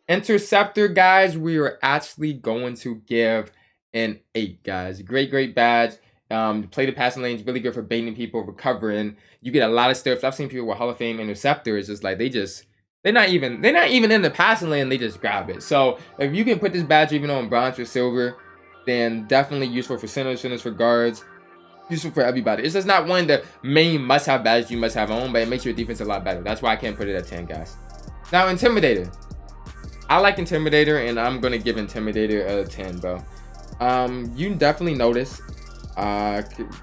Interceptor, guys, we are actually going to give an 8, guys. Great badge. Play the passing lanes, really good for baiting people, recovering. You get a lot of stuff. I've seen people with Hall of Fame interceptors, just like they're not even in the passing lane, they just grab it. So if you can put this badge even on bronze or silver, then definitely useful for centers for guards, useful for everybody. It's just not one of the main must-have badges you must have on, but it makes your defense a lot better. That's why I can't put it at 10, guys. Now, Intimidator. I like Intimidator, and I'm gonna give Intimidator a 10, bro. You definitely notice,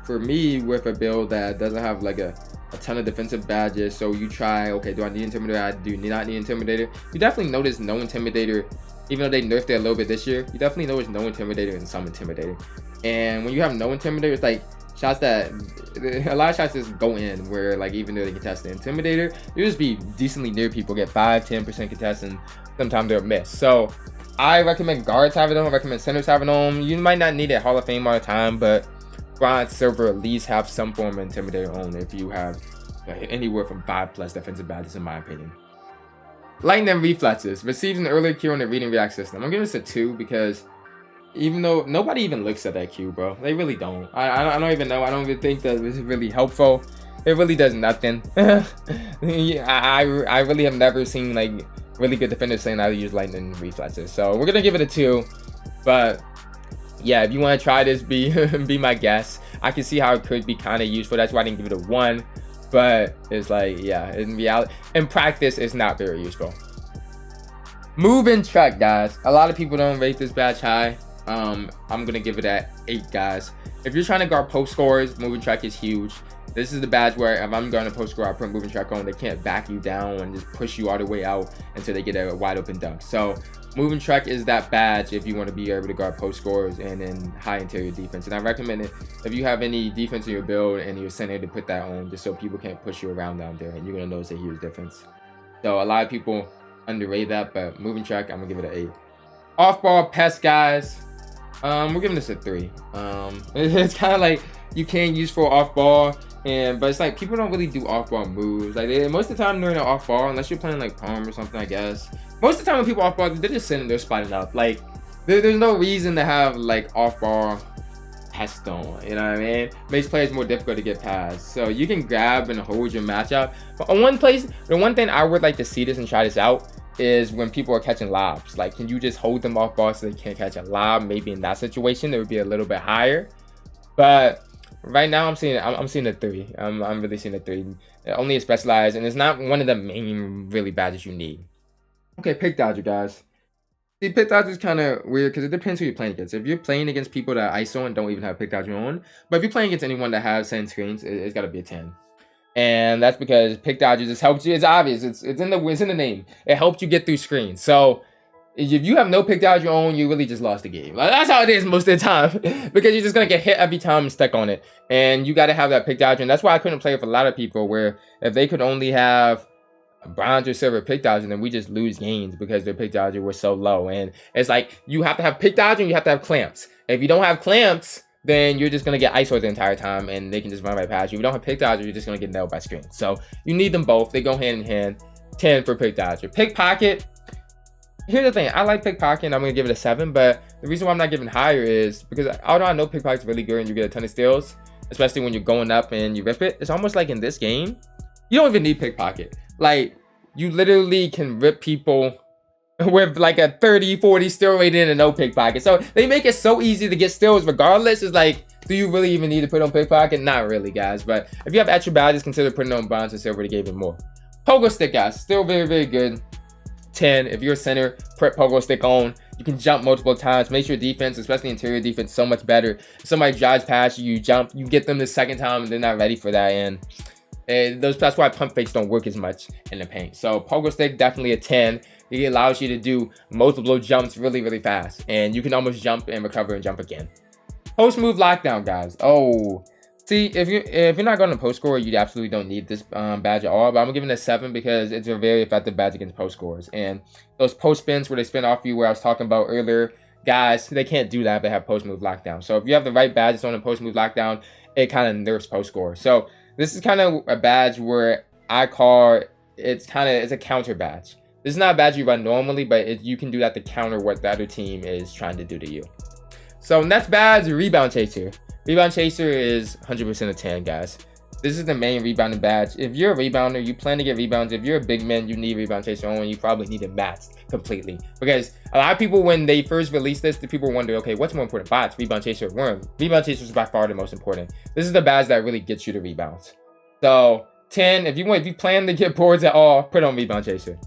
for me, with a build that doesn't have like a ton of defensive badges, so you try, okay, do I need Intimidator? I do not need Intimidator. You definitely notice no Intimidator, even though they nerfed it a little bit this year. You definitely notice no Intimidator and some Intimidator. And when you have no Intimidator, it's like shots that a lot of shots just go in, where like even though they contest the Intimidator, you just be decently near people, get 5-10% contest, and sometimes they'll miss. So I recommend guards having them. I recommend centers having them. You might not need a Hall of Fame all the time, but bronze, silver, at least have some form of intimidator on if you have anywhere from 5+ defensive badges, in my opinion. Lightning reflexes. Receives an earlier Q on the read and react system. I'm giving this a 2 because even though nobody even looks at that Q, bro. They really don't. I don't even know. I don't even think that this is really helpful. It really does nothing. I really have never seen like really good defenders saying how to use lightning reflexes. So we're gonna give it a 2. But yeah, if you want to try this, be my guest. I can see how it could be kind of useful. That's why I didn't give it a 1. But it's like, yeah, in reality, in practice, it's not very useful. Move and track, guys. A lot of people don't rate this badge high. I'm gonna give it an 8, guys. If you're trying to guard post scores, move and track is huge. This is the badge where if I'm going to post score, I put moving track on. They can't back you down and just push you all the way out until they get a wide open dunk. So moving track is that badge if you want to be able to guard post scores and then high interior defense. And I recommend it if you have any defense in your build and your center to put that on, just so people can't push you around down there, and you're gonna notice a huge difference. So a lot of people underrate that, but moving track, I'm gonna give it an 8. Off ball pest, guys. We're giving this a 3. It's kind of like you can use for off ball. But it's like people don't really do off-ball moves. Like most of the time during an off-ball, unless you're playing like palm or something, I guess. Most of the time when people off-ball, they're just sitting there spotting up. Like there's no reason to have like off-ball pest on. You know what I mean? Makes players more difficult to get past. So you can grab and hold your matchup. But on the one thing I would like to see this and try this out is when people are catching lobs. Like, can you just hold them off-ball so they can't catch a lob? Maybe in that situation, it would be a little bit higher. But right now, I'm seeing a 3. I'm really seeing a 3. Only a specialized, and it's not one of the main really badges you need. Okay, pick dodger, guys. See, pick dodger is kind of weird because it depends who you're playing against. If you're playing against people that ISO and don't even have pick dodger on, but if you're playing against anyone that has 10 screens, it's got to be a 10. And that's because pick dodger just helps you. It's obvious. It's in the name. It helps you get through screens. So if you have no pick dodger on, you really just lost the game. Like, that's how it is most of the time because you're just gonna get hit every time and stuck on it. And you got to have that pick dodger. And that's why I couldn't play with a lot of people where if they could only have bronze or silver pick dodger, then we just lose games because their pick dodger was so low. And it's like you have to have pick dodger and you have to have clamps. If you don't have clamps, then you're just gonna get ISO the entire time and they can just run right past you. If you don't have pick dodger, you're just gonna get nailed by screens. So you need them both. They go hand in hand. 10 for pick dodger. Pickpocket. Here's the thing, I like pickpocket and I'm gonna give it a 7, but the reason why I'm not giving higher is because although I know pickpocket's really good and you get a ton of steals, especially when you're going up and you rip it, it's almost like in this game, you don't even need pickpocket. Like, you literally can rip people with like a 30-40 steal rate in and no pickpocket. So they make it so easy to get steals regardless. It's like, do you really even need to put on pickpocket? Not really, guys. But if you have extra badges, consider putting on bronze and silver to give it more. Pogo stick, guys, still very, very good. 10. If you're a center, put pogo stick on. You can jump multiple times. Make your defense, especially interior defense, so much better. If somebody drives past you, you jump, you get them the second time and they're not ready for that. And that's why pump fakes don't work as much in the paint. So pogo stick, definitely a 10. It allows you to do multiple jumps really, really fast. And you can almost jump and recover and jump again. Post move lockdown, guys. Oh, see, if you're not going to post score, you absolutely don't need this badge at all. But I'm giving it a 7 because it's a very effective badge against post scores. And those post spins where they spin off you, where I was talking about earlier, guys, they can't do that if they have post move lockdown. So if you have the right badges on a post move lockdown, it kind of nerfs post score. So this is kind of a badge where I call it's a counter badge. This is not a badge you run normally, but you can do that to counter what the other team is trying to do to you. So next badge, Rebound Chaser. Rebound Chaser is 100% a 10, guys. This is the main rebounding badge. If you're a rebounder, you plan to get rebounds. If you're a big man, you need Rebound Chaser on. You probably need it maxed completely. Because a lot of people, when they first released this, the people wonder, okay, what's more important, bots, Rebound Chaser, or worm? Rebound Chaser is by far the most important. This is the badge that really gets you the rebounds. So 10, if you plan to get boards at all, put on Rebound Chaser.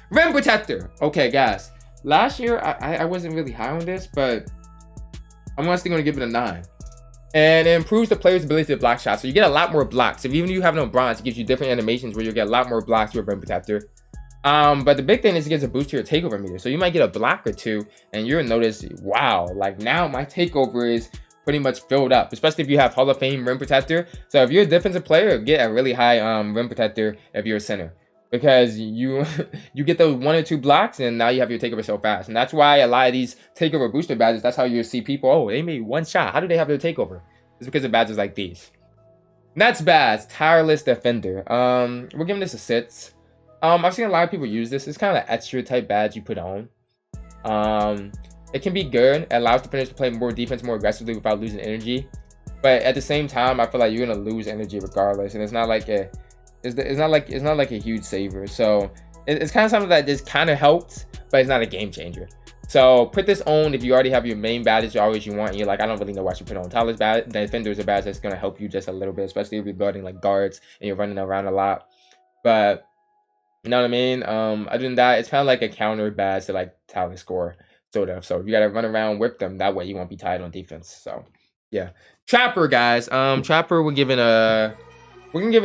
Rim Protector. Okay, guys. Last year, I wasn't really high on this, but I'm honestly going to give it a 9. And it improves the player's ability to block shots. So you get a lot more blocks. If even if you have no bronze, it gives you different animations where you get a lot more blocks with Rim Protector. But the big thing is it gives a boost to your takeover meter. So you might get a block or two, and you'll notice, wow, like now my takeover is pretty much filled up, especially if you have Hall of Fame Rim Protector. So if you're a defensive player, get a really high Rim Protector if you're a center. because you you get those 1 or 2 blocks, and now you have your takeover so fast. And that's why a lot of these takeover booster badges, that's how you see people, oh, they made 1 shot. How do they have their takeover? It's because of badges like these. Next badge, Tireless Defender. We're giving this a 6. I've seen a lot of people use this. It's kind of an extra type badge you put on. It can be good. It allows defenders to play more defense more aggressively without losing energy. But at the same time, I feel like you're gonna lose energy regardless, and it's not like a huge saver. So it's kind of something that just kind of helps, but it's not a game changer. So put this on if you already have your main badge always you want, and you're like, I don't really know what you put on. Tireless badge, the Defender is a badge that's gonna help you just a little bit, especially if you're guarding like guards and you're running around a lot. But you know what I mean? Other than that, it's kind of like a counter badge to like talent score, sort of. So if you gotta run around with them, that way you won't be tied on defense. So yeah. Trapper, guys. Trapper, we're gonna give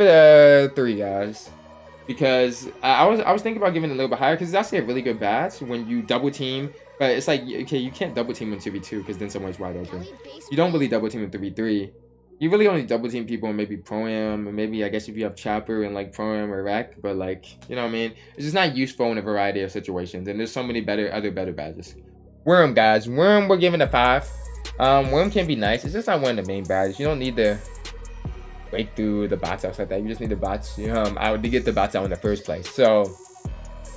it a 3, guys. Because I was thinking about giving it a little bit higher because it's actually a really good badge when you double team. But it's like, okay, you can't double team in 2v2 because then someone's wide open. You don't really double team in 3v3. You really only double team people in maybe Pro-Am, and maybe I guess if you have Chopper and like Pro-Am or Rec, but like, you know what I mean? It's just not useful in a variety of situations, and there's so many other better badges. Worm, guys. Worm, we're giving a 5. Worm can be nice. It's just not one of the main badges. You don't need to break through the bots outside that. You just need the bots out to get the bots out in the first place. So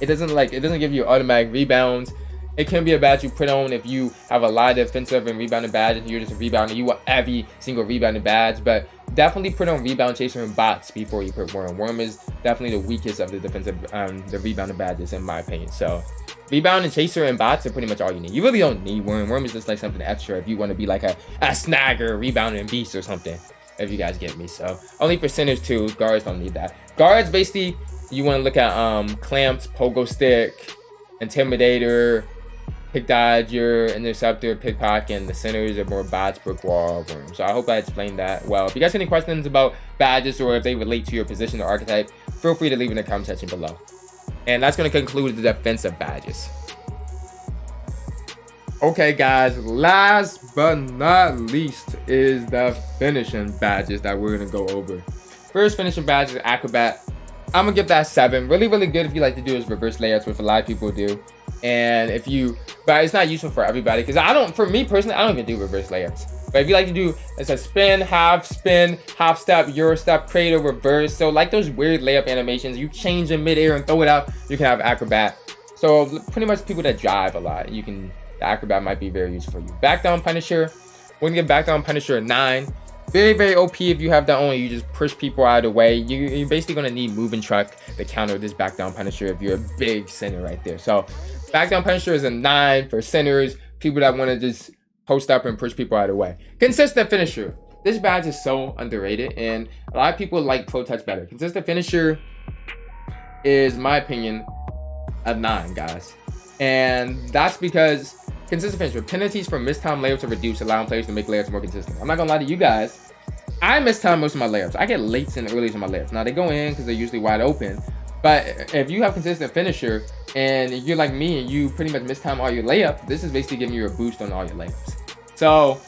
it doesn't give you automatic rebounds. It can be a badge you put on if you have a lot of defensive and rebounding badges. You're just a rebounder. You want every single rebounding badge, but definitely put on rebound chaser and bots before you put Worm. Worm is definitely the weakest of the defensive, the rebounding badges in my opinion. So rebound and chaser and bots are pretty much all you need. You really don't need Worm. Worm is just like something extra if you want to be like a snagger, rebounder, beast or something. If you guys get me. So only for centers too. Guards don't need that. Guards, basically, you want to look at clamps, pogo stick, intimidator, pick dodger, interceptor, pickpocket, and the centers are more bots, brick wall, Worm. So I hope I explained that well. If you guys have any questions about badges or if they relate to your position or archetype, feel free to leave in the comment section below. And that's going to conclude the defensive badges. Okay, guys, last but not least is the finishing badges that we're going to go over. First finishing badge is Acrobat. I'm going to give that 7. Really, really good if you like to do is reverse layouts, which a lot of people do. And if you, but it's not useful for everybody because for me personally, I don't even do reverse layouts. But if you like to do, it's a spin, half step, Euro step, cradle, reverse. So like those weird layup animations, you change in midair and throw it out, you can have Acrobat. So pretty much people that drive a lot, the Acrobat might be very useful for you. Back down Punisher, we're gonna give Back down Punisher a 9. Very, very OP if you have that on. You just push people out of the way. You're basically gonna need moving truck to counter this Back down Punisher if you're a big center right there. So Back down Punisher is a 9 for centers, people that want to just post up and push people out of the way. Consistent Finisher. This badge is so underrated, and a lot of people like Pro Touch better. Consistent Finisher is, in my opinion, a 9, guys. And that's because consistent finisher, penalties for missed time layups are reduced, allowing players to make layups more consistent. I'm not gonna lie to you guys, I miss time most of my layups. I get lates and earlys in my layups. Now they go in because they're usually wide open, but if you have consistent finisher and you're like me and you pretty much miss time all your layups, this is basically giving you a boost on all your layups. So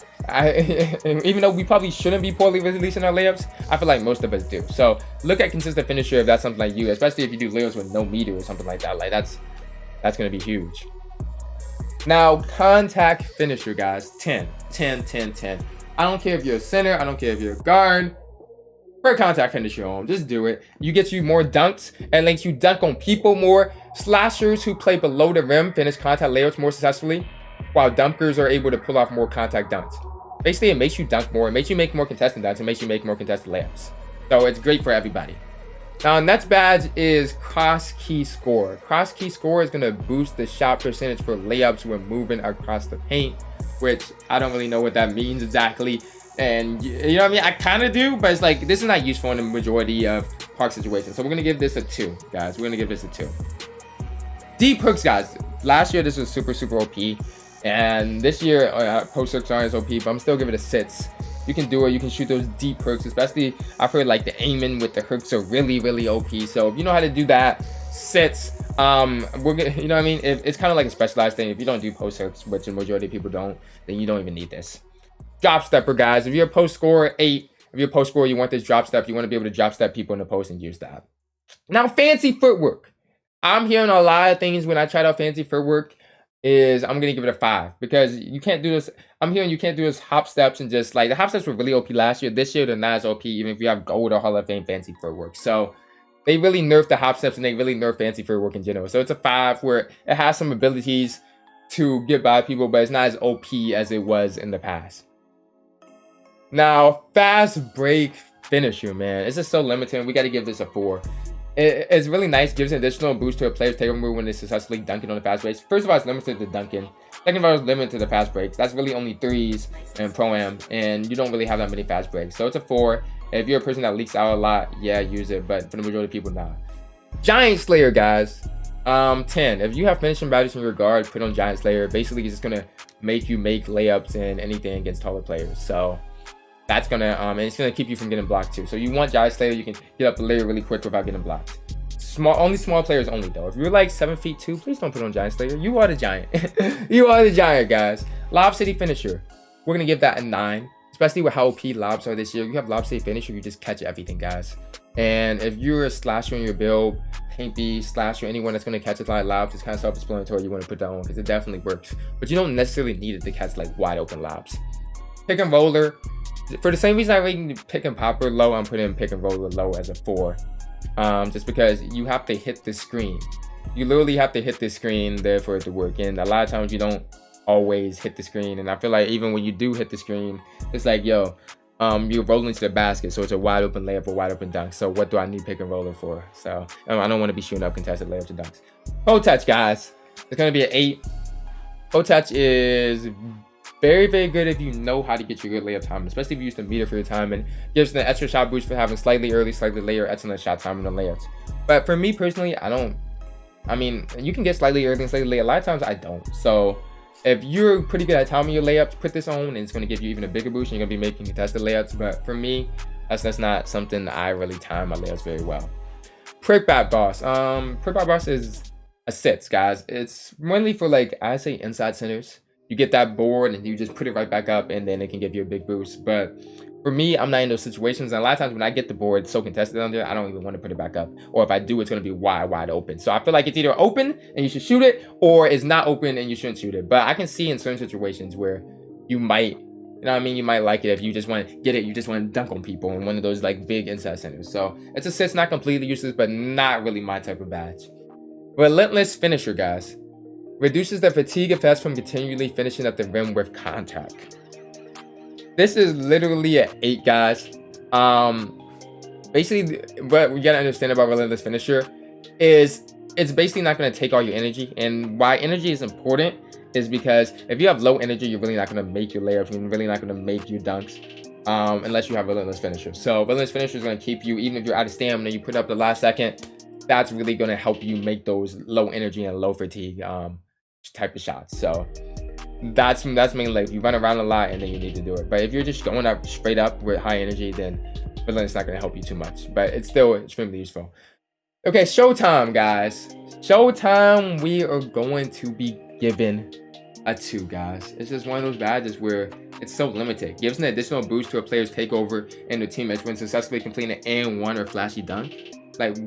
even though we probably shouldn't be poorly releasing our layups, I feel like most of us do. So look at consistent finisher if that's something like you, especially if you do layups with no meter or something like that. Like that's gonna be huge. Now, contact finisher, guys. 10. I don't care if you're a center. I don't care if you're a guard. Put a contact finisher on. Just do it. You get you more dunks and lets you dunk on people more. Slashers who play below the rim finish contact layouts more successfully, while dunkers are able to pull off more contact dunks. Basically, it makes you dunk more. It makes you make more contested dunks. It makes you make more contested layups. So it's great for everybody. Now, next badge is Cross Key Score. Cross Key Score is going to boost the shot percentage for layups when moving across the paint, which I don't really know what that means exactly. And you know what I mean? I kind of do, but it's like, this is not useful in the majority of park situations. So we're going to give this a 2, guys. We're going to give this a 2. Deep hooks, guys. Last year, this was super, super OP. And this year, post hooks aren't as OP, but I'm still giving it a 6. You can do it. You can shoot those deep hooks, especially I've heard like the aiming with the hooks are really, really OP. So if you know how to do that, 6. We're gonna, you know what I mean? It's kind of like a specialized thing. If you don't do post hooks, which the majority of people don't, then you don't even need this. Drop stepper, guys. If you're a post scorer, 8. If you're a post scorer, you want this drop step. You want to be able to drop step people in the post and use that. Now, fancy footwork. I'm hearing a lot of things when I tried out fancy footwork is I'm gonna give it a 5 because you can't do this. I'm hearing you can't do this hop steps and just like the hop steps were really OP last year. This year they're not as OP even if you have gold or Hall of Fame fancy footwork. So they really nerfed the hop steps and they really nerfed fancy footwork in general. So it's a 5 where it has some abilities to get by people, but it's not as OP as it was in the past. Now, fast break finisher, man. It's just so limited. We got to give this a 4. It's really nice. Gives an additional boost to a player's takeover move when they successfully dunking on the fast breaks. First of all, it's limited to dunking. Second of all, it's limited to the fast breaks. That's really only 3s in Pro-Am, and you don't really have that many fast breaks. So it's a 4. If you're a person that leaks out a lot, yeah, use it. But for the majority of people, nah. Giant Slayer, guys. 10. If you have finishing badges in your guard, put on Giant Slayer. Basically, it's just gonna make you make layups and anything against taller players. So that's gonna and it's gonna keep you from getting blocked too. So you want Giant Slayer, you can get up the layer really quick without getting blocked. Only small players only though. If you're like 7 feet 2, please don't put on Giant Slayer. You are the giant. You are the giant, guys. Lob City Finisher. We're gonna give that a 9. Especially with how OP lobs are this year. You have Lob City Finisher, you just catch everything, guys. And if you're a slasher in your build, Paint Beast, slasher, anyone that's gonna catch a lot of lobs, it's kind of self-explanatory. You want to put that on because it definitely works. But you don't necessarily need it to catch like wide open lobs. Pick and roller. For the same reason I rated pick and popper low, I'm putting pick and roller low as a 4. Just because you have to hit the screen. You literally have to hit the screen there for it to work. And a lot of times you don't always hit the screen. And I feel like even when you do hit the screen, it's like, yo, you're rolling to the basket. So it's a wide open layup or wide open dunk. So what do I need pick and roller for? So I don't want to be shooting up contested layups and dunks. Pro touch, guys. It's going to be an 8. Pro touch is very, very good if you know how to get your good layup time, especially if you use the meter for your time, and gives an extra shot boost for having slightly early, slightly later, excellent shot time in the layups. But for me personally, I mean, you can get slightly early and slightly late. A lot of times I don't. So if you're pretty good at timing your layups, put this on and it's going to give you even a bigger boost and you're going to be making contested layups. But for me, that's not something I really time my layups very well. Prick Bat Boss. Prick Bat Boss is a 6, guys. It's mainly for like, I say inside centers. You get that board and you just put it right back up and then it can give you a big boost. But for me, I'm not in those situations. And a lot of times when I get the board so contested under, I don't even want to put it back up. Or if I do, it's going to be wide open. So I feel like it's either open and you should shoot it, or it's not open and you shouldn't shoot it. But I can see in certain situations where you might, you know what I mean? You might like it if you just want to get it. You just want to dunk on people in one of those like big inside centers. So it's a 6, not completely useless, but not really my type of badge. Relentless Finisher, guys. Reduces the fatigue effects from continually finishing at the rim with contact. This is literally an 8, guys. Basically, what we gotta understand about Relentless Finisher is it's basically not gonna take all your energy. And why energy is important is because if you have low energy, you're really not gonna make your layups. You're really not gonna make your dunks unless you have Relentless Finisher. So Relentless Finisher is gonna keep you, even if you're out of stamina, you put up the last second. That's really gonna help you make those low energy and low fatigue type of shots. So that's mainly like if you run around a lot and then you need to do it. But if you're just going up straight up with high energy, then it's not going to help you too much, but it's still extremely useful. Okay, showtime, guys. Showtime, we are going to be given a 2, guys. It's just one of those badges where it's so limited. Gives an additional boost to a player's takeover and the teammates when successfully completing an and-1 or flashy dunk. Like,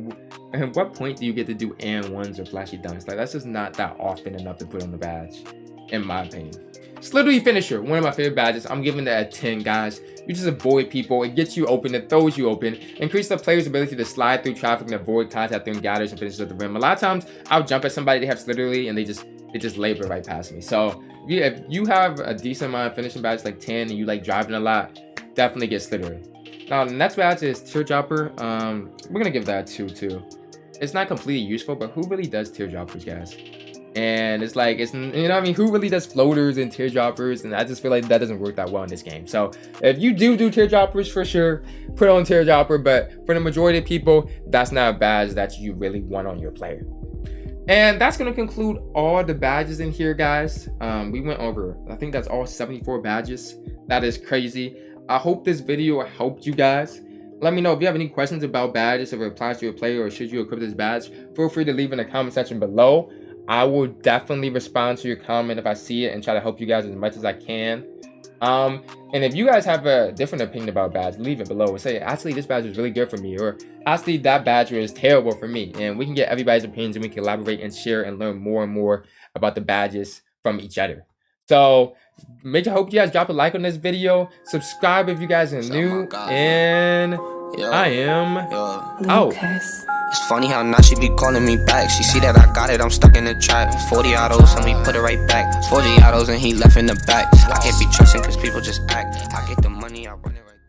at what point do you get to do and-1s or flashy dunks? Like, that's just not that often enough to put on the badge, in my opinion. Slithery Finisher, one of my favorite badges. I'm giving that a 10, guys. You just avoid people. It gets you open. It throws you open. Increase the player's ability to slide through traffic and avoid contact during gathers and finishes at the rim. A lot of times, I'll jump at somebody, they have Slithery, and they just labor right past me. So, if you have a decent amount of finishing badges, like 10, and you like driving a lot, definitely get Slithery. Now, the next badge is Teardropper. We're gonna give that a 2 too. It's not completely useful, but who really does teardroppers, guys? And it's like, you know what I mean? Who really does floaters and teardroppers? And I just feel like that doesn't work that well in this game. So if you do teardroppers, for sure, put on teardropper. But for the majority of people, that's not a badge that you really want on your player. And that's going to conclude all the badges in here, guys. We went over, I think that's all 74 badges. That is crazy. I hope this video helped you guys. Let me know if you have any questions about badges, if it applies to your player, or should you equip this badge. Feel free to leave in the comment section below. I will definitely respond to your comment if I see it and try to help you guys as much as I can. And if you guys have a different opinion about badge, leave it below and say, actually, this badge was really good for me, or actually, that badge was terrible for me. And we can get everybody's opinions and we can collaborate and share and learn more and more about the badges from each other. So, hope you guys drop a like on this video, subscribe if you guys are new, and I am out. It's funny how now she be calling me back. She see that I got it, I'm stuck in the trap. 40 autos and we put it right back. 40 autos and he left in the back. I can't be trusting cause people just act. I get